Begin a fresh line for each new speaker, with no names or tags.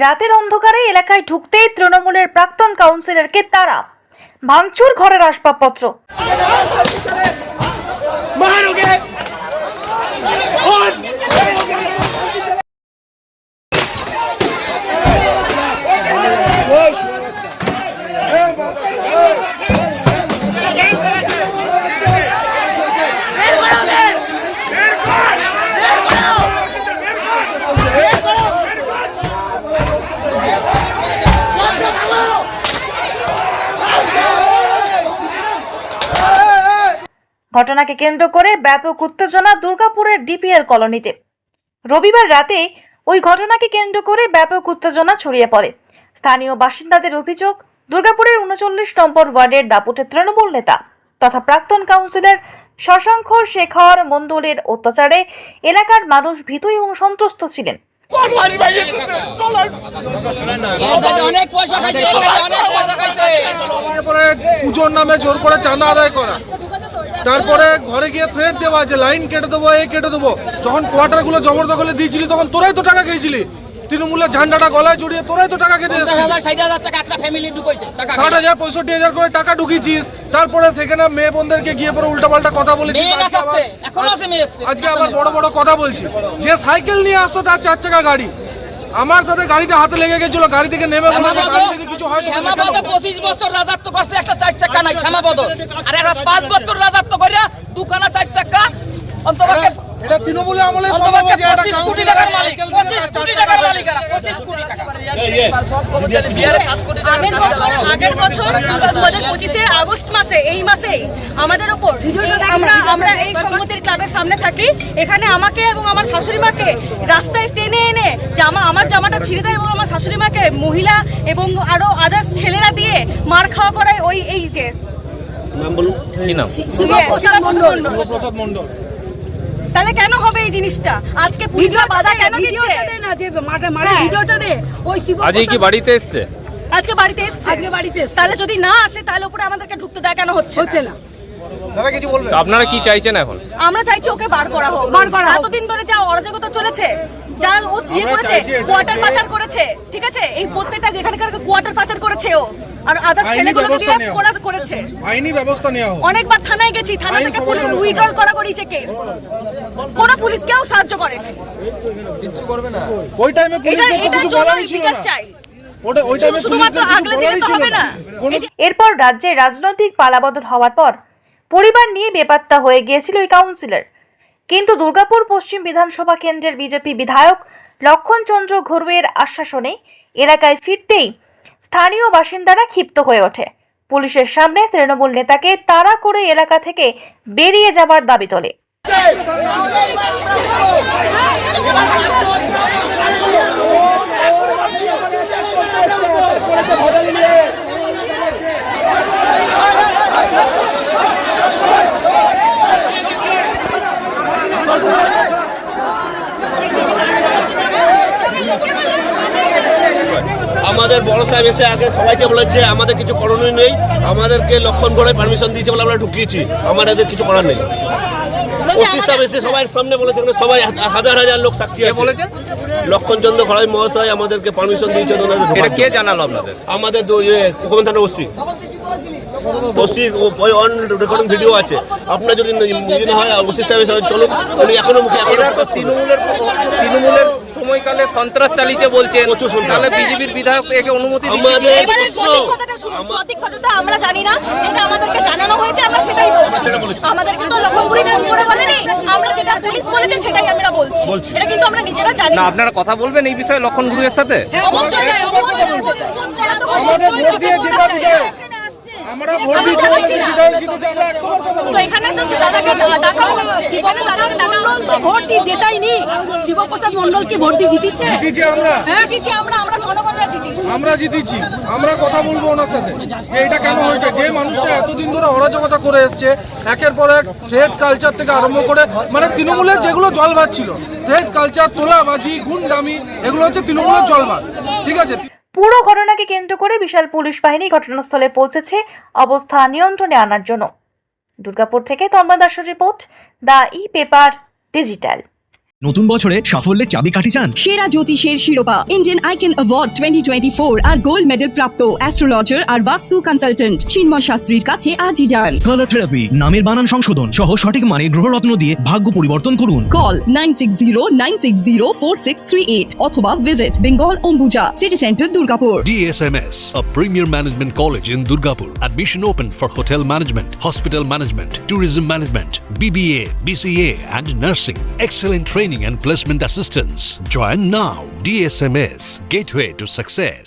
রাতের অন্ধকারে এলাকায় ঢুকতেই তৃণমূলের প্রাক্তন কাউন্সিলরকে তারা ভাঙচুর ঘরের আসবাবপত্র। ঘটনাকে কেন্দ্র করে ব্যাপক উত্তেজনা দুর্গাপুরের ডিপিএল কলোনিতে। রবিবার রাতে ওই ঘটনাকে কেন্দ্র করে ব্যাপক উত্তেজনা ছড়িয়ে পড়ে। স্থানীয় বাসিন্দাদের অভিযোগ, দুর্গাপুরের ৩৯ নম্বর ওয়ার্ডের দাপুটে তৃণমূল নেতা তথা প্রাক্তন কাউন্সিলর শশাঙ্ক শেখর মণ্ডলের অত্যাচারে এলাকার মানুষ ভীত এবং সন্ত্রস্ত ছিলেন।
পুজোর নামে জোর করে চাঁদা আদায় করা, তারপরে ঘরে গিয়ে থ্রেট দেওয়া যে লাইন কেটে দেবো, এই কেটে দেবো। যখন কোয়ার্টার গুলো জবরদখলে দিয়েছিলি তখন তোরাই তো টাকা খেয়েছিলি, তৃণমূলের ঝান্ডাটা গলায় জড়িয়ে তোরাই তো টাকা খেতে 60,000-65,000 করে টাকা ঢুকিয়েছিস। তারপরে সেখানে মেয়ে বোনদেরকে গিয়ে পরে উল্টাপাল্টা কথা বলেছিস। আজকে আবার বড় বড় কথা বলছিস। যে সাইকেল নিয়ে আসতো তার 4 চাকা গাড়ি, আমার সাথে গাড়িটা হাতে লেগে গেছিল, গাড়ি থেকে নেমে কিছু হয়।
25 বছর রাজত্ব করছে, একটা 4 চাকা নাই শ্যামাপদ, আর একটা 5 বছর রাজত্ব করিয়া দুখানা 4 চাকা অন্তত
এটা তৃণমূলের আমলে
সম্ভব হয়েছে। এটা 25 কোটি টাকার মালিক, 25 কোটি টাকার মালিক, 25 কোটি টাকা।
আগের বছর 2025 আগস্ট মাসে, এই মাসেই আমাদের উপর আমরা এই সংগতির ক্লাবের সামনে থাকি, এখানে আমাকে এবং আমার শাশুড়ি মাকে রাস্তায় টেনে এনে আমার জামাটা ছিঁড়ে দেয় এবং আমার শাশুড়ি মাকে মহিলা এবং আরো আদার্স ছেলেরা দিয়ে মার খাওয়া করায়। ওই এই যে
নাম বলুন, কি নাম? শিবপ্রসাদ মণ্ডল।
তাহলে কেন হবে এই জিনিসটা? আজকে পুলিশরা বাধা কেন দিচ্ছে
না যে মারে ভিডিওটা দে? ওই শিব
আজকে কি বাড়িতে এসেছে?
আজকে বাড়িতে এসেছে। তাহলে যদি না আসে তাহলে উপরে আমাদেরকে ঢুকতে দেয় কেন? হচ্ছে না।
আপনারা কি চাইছেন এখন?
আমরা চাইছি ওকে বার করা হোক। এতদিন ধরে যা অরাজকতা চলেছে, যা ও ইয়ে করেছে, কোয়ার্টার পাচার করেছে, ঠিক আছে, এই প্রত্যেকটা যেখানকার কোয়ার্টার পাচার করেছে ও, আর আদার ছেলেগুলো দিয়ে করেছে।
আইনি ব্যবস্থা নেওয়া হোক।
অনেকবার থানায় গেছি, থানা থেকে পুলিশ উইথড্রল করা করেছে কেস, কোন পুলিশ কেউ সাহায্য করে
কিচ্ছু করবে না। ওই টাইমে পুলিশ কিছু বলারই ছিল না। ওই টাইমে
শুধুমাত্র আগলে দিলে তো হবে না।
এরপর রাজ্যে রাজনৈতিক পালাবদল হওয়ার পর পরিবার নিয়ে বেপাত্তা হয়ে গিয়েছিল এই কাউন্সিলর। কিন্তু দুর্গাপুর পশ্চিম বিধানসভা কেন্দ্রের বিজেপি বিধায়ক লক্ষণ চন্দ্র ঘুরুয়ের আশ্বাসনে এলাকায় ফিরতেই স্থানীয় বাসিন্দারা ক্ষিপ্ত হয়ে ওঠে। পুলিশের সামনে তৃণমূল নেতাকে তাড়া করে এলাকা থেকে বেরিয়ে যাবার দাবি তোলে।
আমাদের বড় সাহেব এসে আগে সবাইকে বলেছে আমাদের কিছু করণীয় নেই, আমাদেরকে লক্ষণ করে পারমিশন দিয়েছে বলে আমরা ঢুকিয়েছি, আমাদের কিছু করার নেই। ওসি সাহেব এসে সবাই সামনে বলেছে, সবাই হাজার হাজার লোক সাক্ষী বলেছে। লক্ষণ চন্দ্র ঘড়াই মহাশয় আমাদেরকে পারমিশন দিয়েছে।
এটা কে জানালো আপনাদের?
আমাদের কোকমান থানার ওসি ওই অন রেকর্ডিং ভিডিও আছে। আপনার যদি না হয় ওসি সাহেব চলুন, উনি এখনো
তৃণমূলের সময়কালে সন্ত্রাস চালিয়েছে বলছেন, তাহলে বিজেপির বিধায়ক একে অনুমতি দিচ্ছে?
আমরা জানি না, এটা আমাদেরকে জানানো হয়েছে, আমরা সেটাই বলছি। আমাদেরকে তো লক্ষণপুরি করে বলেনি, আমরা যেটা পুলিশ বলেছে সেটাই আমরা বলছি। এটা কিন্তু আমরা নিজেরা জানি
না। আপনারা কথা বলবেন এই বিষয়ে লক্ষণ গুরুয়ের সাথে?
আমাদের ভোট দিয়ে জেতা বিধায়ক, আমরা ভোট দিয়েছি বিধায়ক জিতেছে।
তো এখানে তো দাদাকে ডাকা হচ্ছে, শিবপ্রসাদ মণ্ডল তো ভোট দিয়ে জেতাইনি, শিবপ্রসাদ মণ্ডল কি ভোট দিয়ে জিতেছে?
জিতেছি আমরা।
হ্যাঁ জিতেছি আমরা জনগণরা জিতেছি।
আমরা জিতেছি। আমরা কথা বলবো ওনার সাথে যে এটা কেন হয়েছে। যে মানুষটা এতদিন ধরে অরাজকতা করে এসছে, একের পর এক থ্রেড কালচার থেকে আরম্ভ করে, মানে তৃণমূলের যেগুলো জলভাত ছিল, থ্রেড কালচার, তোলাবাজি, গুন্ডামি, এগুলো হচ্ছে তৃণমূলের জলভাত, ঠিক আছে।
পুরো ঘটনাকে কেন্দ্র করে বিশাল পুলিশ বাহিনী ঘটনাস্থলে পৌঁছেছে অবস্থা নিয়ন্ত্রণে আনার জন্য। দুর্গাপুর থেকে তন্ময় দাসের report, the e paper digital.
নতুন বছরে সাফল্যের চাবিকাঠি চান?
সেরা জ্যোতিষের শিরোপা ইন্ডিয়ান আইকন অ্যাওয়ার্ড 2024 আর গোল্ড মেডেল প্রাপ্ত অ্যাস্ট্রোলজার আর বাস্তু কনসালটেন্ট চিন্ময় শাস্ত্রীর কাছে আজই যান।
কালার থেরাপি, নামের বানান সংশোধন সহ সঠিক মানের গ্রহরত্ন দিয়ে ভাগ্য পরিবর্তন করুন।
কল 9609604638 অথবা visit Bengal Ambuja city centre Durgapur.
DSMS, a premier management college in Durgapur. Admission open for hotel management, hospital management, tourism management, BBA, BCA and nursing. Excellent training and placement assistance. Join now. DSMS, gateway to success.